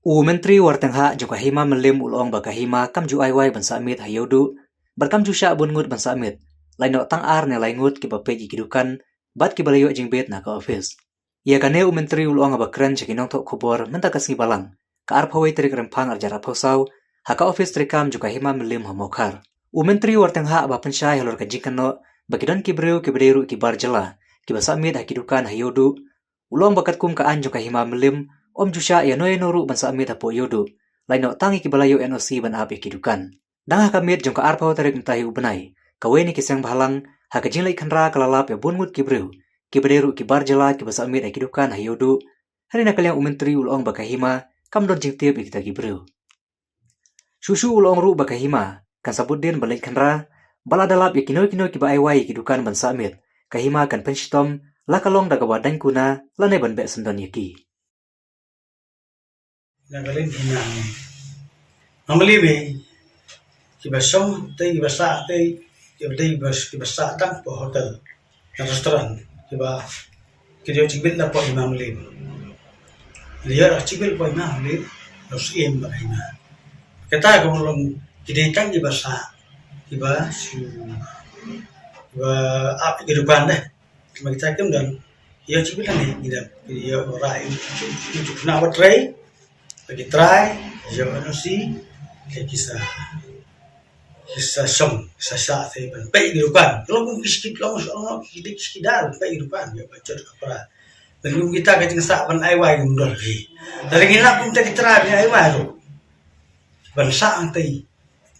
Menteri Wartengha juga hima melim ulong bakahima kam ju aiwai ban samit hayodu berkam ju sya bungut ban samit laino tang ar ne laingut ki bape kidukan bat ki balayo jingbet na ka office ia kane Menteri ulong abakran cekinong tok kubor menta kasngi balang ka ar phawai trik rempang ar jara phosau haka office trikam juga hima melim hamokar Menteri Wartengha abapan syai halor kajikano bakidon kibreu kibreru kibar jela ki basamit hakidukan hayodu ulong bakat kum ka an juga hima melim Om Jusha ya noe noru ban samit apo yodu laino tangi ki balayo NOC ban api kidukan danga kamit jongka arpau tarik mtahi ubenai kaweni kisang bahalang haka jinglai khanra kalalap ya bunmut kibreu kibreru kibar jela ki basamit kidukan hayodu harina kaliang Menteri ulong bakahima kam don jingtip ikita kibreu susu ulong ru bakahima kan sabuddin balai khanra baladalap ya kinoi ki baaiwai kidukan ban samit kahima kan penshitom lakalong daga wadang kuna lane ban be sendon yaki Nagalin hinang mamalibi kibasong tay kibasa tay kibasa tang po hotel na restoran kiba kidio chibil na po mamalibi liya chibil po mamalibi los iem ba ina kata kumulong kiditang kibasa kiba su kiba ap kidupan deh kita kem dan iya chibil ni iya orai itu na batray lagi try yo ano si kisah som sa tay ban pay dirupan kalau kung kiskit lang so kiskidar pay dirupan yo bacot kapra dan kung kita kajing sa ban aiwai gumdol ri dari gina kung tagi try ni aiwai ro ban sa ang tay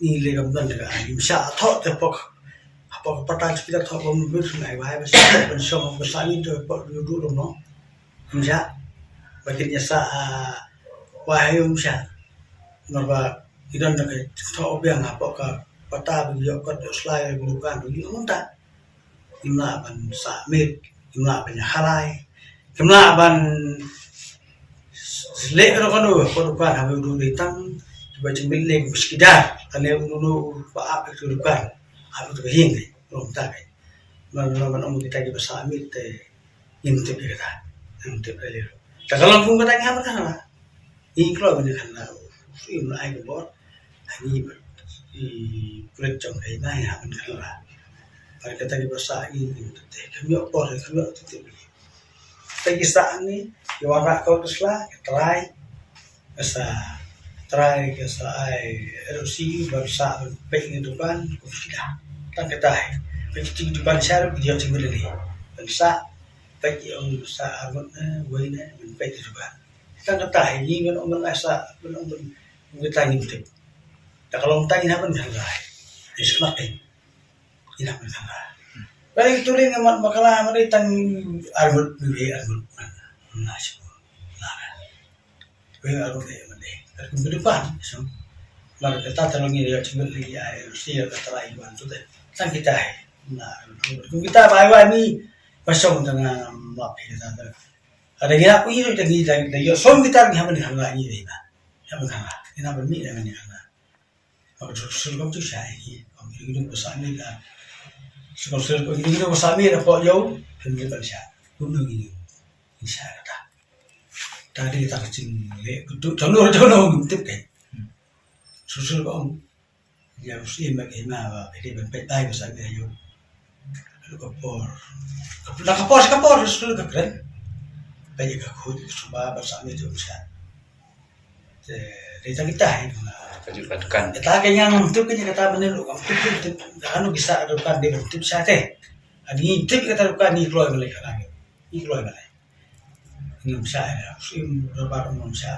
ni le gumdol daga im sa tho te pok apa patan kita tho bom bir aiwai ban som besani to pok dulu no kumja baginya sa wahai umsya norba idan nak tho biang apa ka pata bi yo ka slai bukan bi unta imla ban sa mit imla ban halai imla ban le ro kono ko dukan ha du ditang ba jimbil le biskidar ane unu pa ap tu dukan ha tu hin rom ta kai man om kita ki basa mit te inte bi kata inte le ta kalau pun kata ngam kan Ingklo bani khanna im lai ko bor ani kulit chong kai nai ha ban khala par kata ni basa i te kamyo bor kamyo te ta kisa ni yo ara ko kusla try ke sa ai ROC basa pe ni dukan ko sida ta kata hai pe ti dukan shar video chimil ni basa pe ông sa agot wei ne pe ti dukan kan kata ini kan orang asa kan orang kita ini betul. Tak kalau kita ini apa nih lah, ismak ini apa nih lah. Baik tu ni ngamat makalah mereka arbut beli arbut mana semua, mana. Baik arbut ni mana. Tapi berdepan, so. Maka kita terlongi dia cuma lagi Rusia kata lain bantu deh. Sang kita nah, kita bawa ini pasang dengan mapi kita. Ada gina aku ini dari yo som kita ni hamen hanga ni dina hamen hanga ina bermi dengan ni hanga aku suruh tu saya ni aku ini besar ni lah suruh ini besar ni apa yo hendak bersah pun ini insyaallah tadi kita kecing le betul jono tip kan susul kau ya usia bagaimana jadi berpetai besar ni yo kapor susul keren banyak aku coba bersama itu bisa. Jadi kita ini kejukan. Kita kayaknya untuk kata benar lu, untuk kan bisa adukan di bentuk sate. Ani tip kata adukan ni keluar balik kan. Ni keluar balik. Ini bisa ya, sim berapa orang bisa.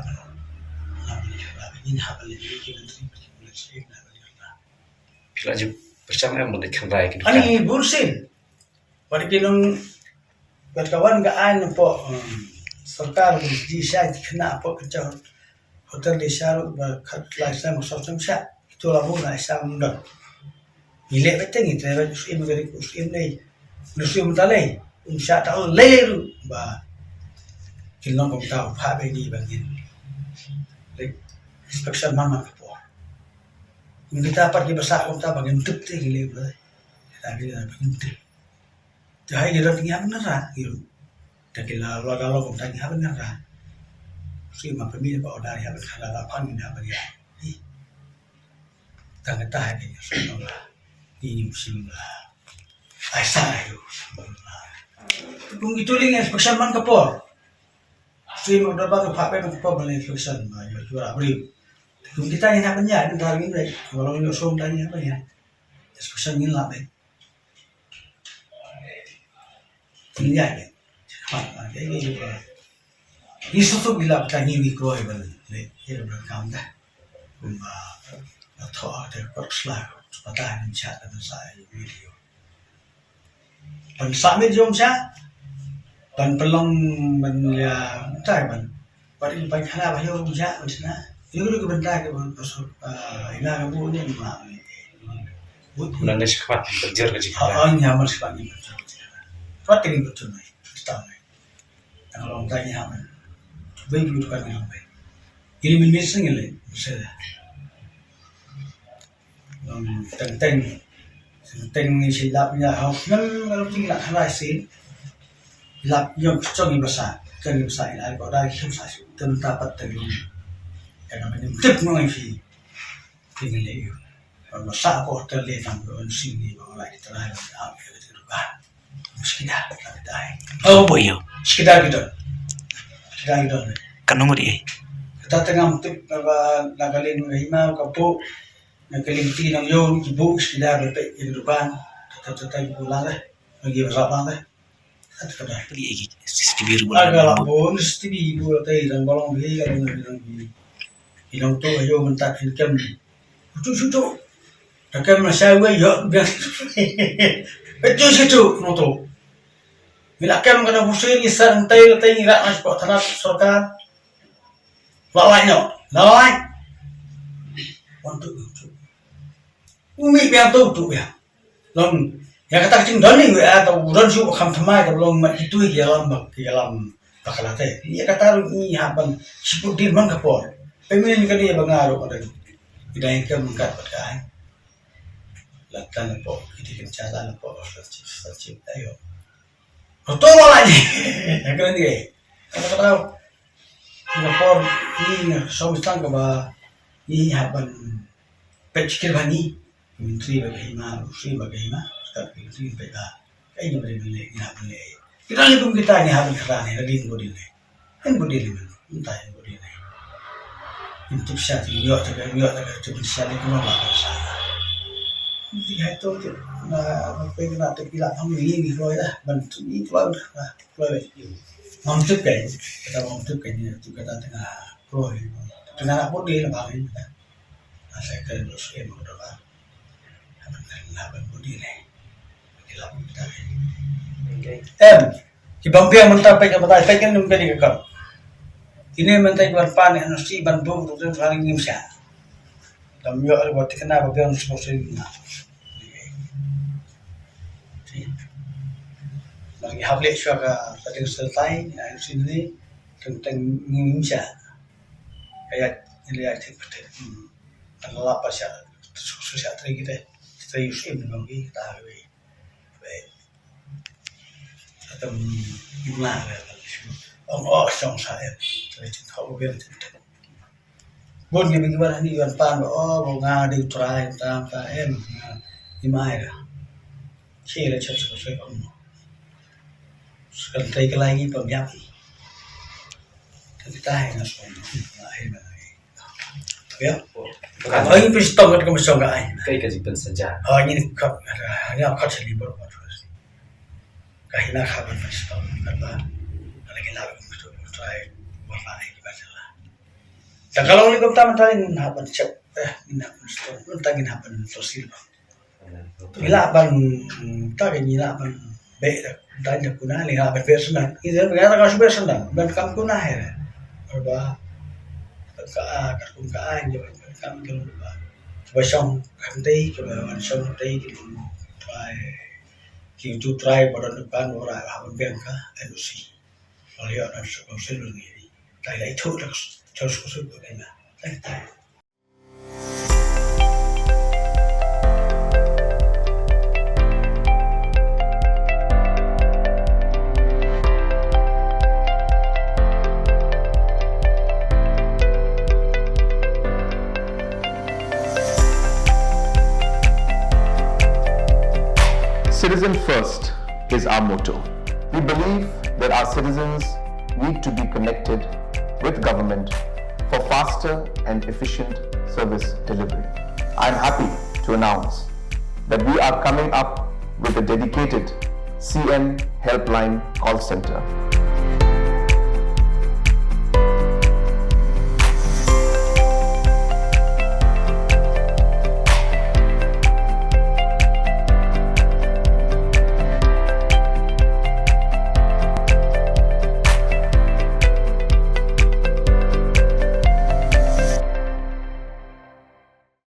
Ini hal ini kita terima. Lanjut bersama yang mendekat baik. Ani bursin. Pada kinong kawan gaan po sarkar di siya kena po kerja hotel di siya berkat laisa masam siya itu lalu na siya mundang ile beteng itu ya usim dari usim ni usim talai siya tahu leru ba kilong ko tahu pa bagi bangin inspection mama po kita pergi besar ko tahu bangin tip te ile ba tadi bangin tip Jahai kita tinggal bener lah, gitu. Dan kita lalu kalau kita tinggal bener lah, si ma pemi ba oda ya kala la pan ni ba ya tang ta ni so la ni musim la ai sa yo kung ituling inspection man kapor si mo da ba pa pe kapor ba inspection ma yo jura bri kung kita ina kanya ni dar ni dai kalau yo som dan ya ba ya inspection ni la be ni ya ni ha ni ni Isu tu bila kita ni kroy bal le ia berkam dah kumba atau ada perslag sepatah ni chat dan saya video pan samit jom sya pan pelong ban ya tai ban pari pan khana ba yo sya ban sana yo lu ke benda ke ban pasal ina ka bu ni ma bulan ni sekat berjer ke jika nyaman sekali betul wat ini betul ni tahu kalau tanya apa baik itu kan yang baik. Ini missing ini, saya. Tentang silapnya, kalau tinggal halai sih, lap yang canggih besar ini ada pada kisah tentang apa tadi. Karena ini tip mengenai sih, tinggal lagi. Kalau besar kau terlihat dalam sini, kalau lagi terlihat apa itu juga. Sekitar, tapi dah. Oh boy, Sekitar gitu. kan nomor dia. Kita tengah mutip nagaling hima kapo nagaling tinang yon ibu sekitar berpek di depan kita pulang lah lagi berapa lah kita dah Beli sisi biru agak lambon setiap ibu tadi dan balong beli kalau hilang tu ayo mentak film itu tak masih gue yo biar itu motor bila kem kena pusing isan tai ngira mas kok tanah sorkan lawai untuk umi biang tu ya long ya kata cing doni gue atau udan sih kam thamai kalau long itu dalam bakalate ya kata ini haban siput dir man kapor pemen kan dia bangaro pada idai kem kat pakai latan po ini kan cara po sacip ayo betul lagi keren dia kata Singapore ini Somistang ke bah ini haban pecikir bani menteri bagaimana Rusri bagaimana sekarang menteri beda kayaknya beri kita ni pun kita ni haban kerana lagi bodi ni kan bodi ni entah yang bodi ni untuk siapa dia cuma siapa yang kena lakukan sana dia itu na pengen nak terpilih kami ini keluar dah bantu ini keluar Mamtuk kan, kita mamtuk kan itu kita tengah pro, tengah nak bodi lah bang ini. Saya kan terus mau doa, haban bodi ni, kita kita. Kibampiang mencapai kepada saya kan mungkin dikekang. Ini mentai berpan yang nasi Bandung tu paling nimsa. Kami ada buat kenapa biang semua ini. Lagi habis juga tadi selesai di sini tentang Indonesia kayak ini yang seperti adalah apa sih susah kita serius ini bagi kita baik atau gimana song saya saya tahu biar cerita bon ni bagaimana ni Iwan Pan mau ngadi try tentang em gimana sih lah saya sekali lagi pembiak kita hanya soal ya oh ini pistol kan kamu soal nggak kai kejiban saja ini kap hanya kap seni baru terus kahina kapan pistol karena lagi lalu itu try warna ini masalah dan kalau ini kita mentari hapan cek minat pistol mentangin hapan sosial bila hapan tak ini hapan baik dan kuna ni hapan personal ini berkata kalau personal dan kamu kuna ya berapa kakun kaan je kan kalau coba song kan tei coba song tei di try kita try pada depan orang hapan bengka elusi kalau ya ada solusi ni tai itu terus kusut bagaimana tai Citizen first is our motto. We believe that our citizens need to be connected with government for faster and efficient service delivery. I am happy to announce that we are coming up with a dedicated CM helpline call center